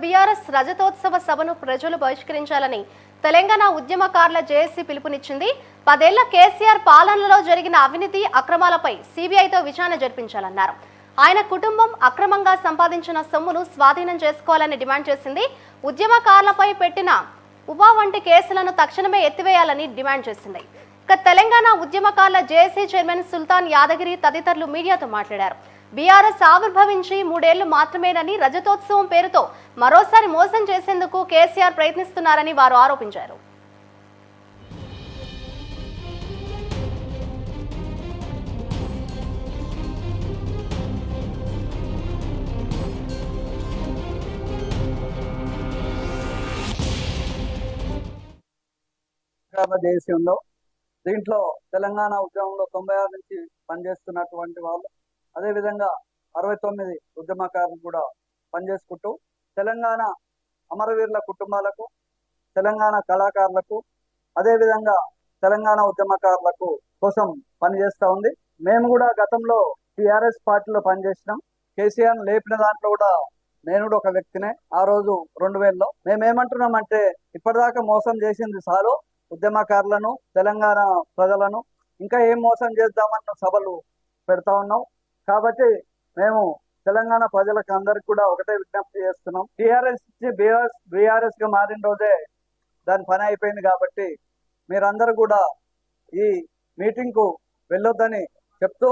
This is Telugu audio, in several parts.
బీఆర్ఎస్ రజతోత్సవ సభను ప్రజలు బహిష్కరించాలని తెలంగాణ ఉద్యమకారుల జేఏసీ పిలుపునిచ్చింది. 10 ఏళ్ల కేసీఆర్ పాలనలో జరిగిన అవినీతి అక్రమాలపై సీబీఐతో విచారణ జరిపించాలన్నారు. ఆయన కుటుంబం అక్రమంగా సంపాదించిన సొమ్మును స్వాధీనం చేసుకోవాలని డిమాండ్ చేసింది. ఉద్యమకారులపై పెట్టిన ఉపా వంటి కేసులను తక్షణమే ఎత్తివేయాలని డిమాండ్ చేసింది. తెలంగాణ ఉద్యమకారుల జేఏసీ చైర్మన్ సుల్తాన్ యాదగిరి తదితరులు మీడియాతో మాట్లాడారు. బీఆర్ఎస్ ఆవిర్భవించి 3 ఏళ్లు మాత్రమేనని రజతోత్సవం పేరుతో మరోసారి మోసం చేసేందుకు కేసీఆర్ ప్రయత్నిస్తున్నారని వారు ఆరోపించారు. దేశంలో దీంట్లో తెలంగాణ ఉద్యమంలో 96 నుంచి పనిచేస్తున్నటువంటి వాళ్ళు, అదేవిధంగా 69 ఉద్యమకారులు కూడా పనిచేసుకుంటూ తెలంగాణ అమరవీరుల కుటుంబాలకు, తెలంగాణ కళాకారులకు, అదేవిధంగా తెలంగాణ ఉద్యమకారులకు కోసం పనిచేస్తూ ఉంది. మేము కూడా గతంలో టీఆర్ఎస్ పార్టీలో పనిచేసినాం. కేసీఆర్ లేపిన దాంట్లో కూడా నేను కూడా ఒక వ్యక్తినే. ఆ రోజు 2000లో మేమేమంటున్నామంటే, ఇప్పటిదాకా మోసం చేసింది చాలు, ఉద్యమకారులను, తెలంగాణ ప్రజలను ఇంకా ఏం మోసం చేద్దామన్న సభలు పెడతా ఉన్నాం. కాబట్టి మేము తెలంగాణ ప్రజలకు అందరికి కూడా ఒకటే విజ్ఞప్తి చేస్తున్నాం. టీఆర్ఎస్ నుంచి బీఆర్ఎస్ గా మారిన రోజే దాని పని అయిపోయింది. కాబట్టి మీరందరూ కూడా ఈ మీటింగ్ కు వెళ్ళొద్దని చెప్తూ,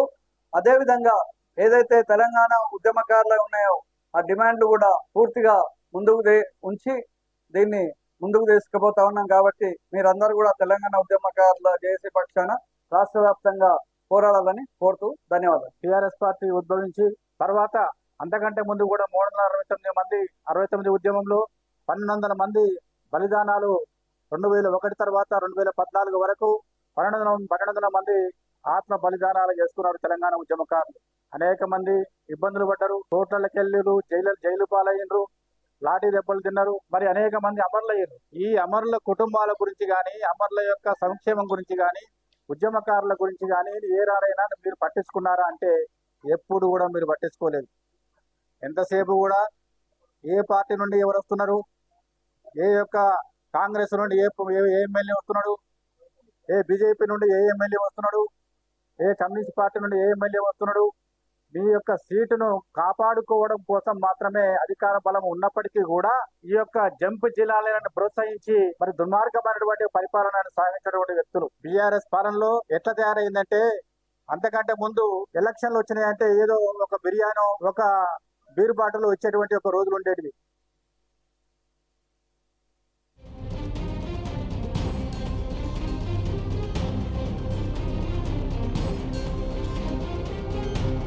అదేవిధంగా ఏదైతే తెలంగాణ ఉద్యమకారులు ఉన్నాయో ఆ డిమాండ్లు కూడా పూర్తిగా ముందుకు ఉంచి దీన్ని ముందుకు తీసుకుపోతా ఉన్నాం. కాబట్టి మీరందరూ కూడా తెలంగాణ ఉద్యమకారుల జేఏసీ పక్షాన రాష్ట్ర వ్యాప్తంగా పోరాడాలని కోరుతూ ధన్యవాదాలు. టీఆర్ఎస్ పార్టీ ఉద్భవించి తర్వాత అంతకంటే ముందు కూడా 369 మంది 69 ఉద్యమంలో 1200 మంది బలిదానాలు, 2001 తర్వాత 2014 వరకు 1200 మంది ఆత్మ బలిదానాలు చేసుకున్నారు తెలంగాణ ఉద్యమకారులు. అనేక మంది ఇబ్బందులు పడ్డారు, కోట్లకి వెళ్ళారు, జైలు పాలయ్యారు, లాఠీ దెబ్బలు తిన్నారు, మరి అనేక మంది అమరులయ్యారు. ఈ అమరుల కుటుంబాల గురించి కానీ, అమరుల యొక్క సంక్షేమం గురించి కానీ, ఉద్యమకారుల గురించి కానీ ఏ రాడైనా మీరు పట్టించుకున్నారా అంటే ఎప్పుడు కూడా మీరు పట్టించుకోలేదు. ఎంతసేపు కూడా ఏ పార్టీ నుండి ఎవరు వస్తున్నారు, ఏ యొక్క కాంగ్రెస్ నుండి ఏ ఎమ్మెల్యే వస్తున్నాడు, ఏ బీజేపీ నుండి ఏ ఎమ్మెల్యే వస్తున్నాడు, ఏ కమ్యూనిస్ట్ పార్టీ నుండి ఏ ఎమ్మెల్యే వస్తున్నాడు, మీ యొక్క సీటును కాపాడుకోవడం కోసం మాత్రమే అధికార బలం ఉన్నప్పటికీ కూడా ఈ యొక్క జంప్ జిల్లాలను ప్రోత్సహించి మరి దుర్మార్గమైనటువంటి పరిపాలనను సాగించినటువంటి వ్యక్తులు. బీఆర్ఎస్ పాలనలో ఎట్లా తయారైందంటే, అంతకంటే ముందు ఎలక్షన్లు వచ్చినాయంటే ఏదో ఒక బిర్యానో, ఒక బీరు బాటలు వచ్చేటువంటి ఒక రోజులు ఉండేటివి.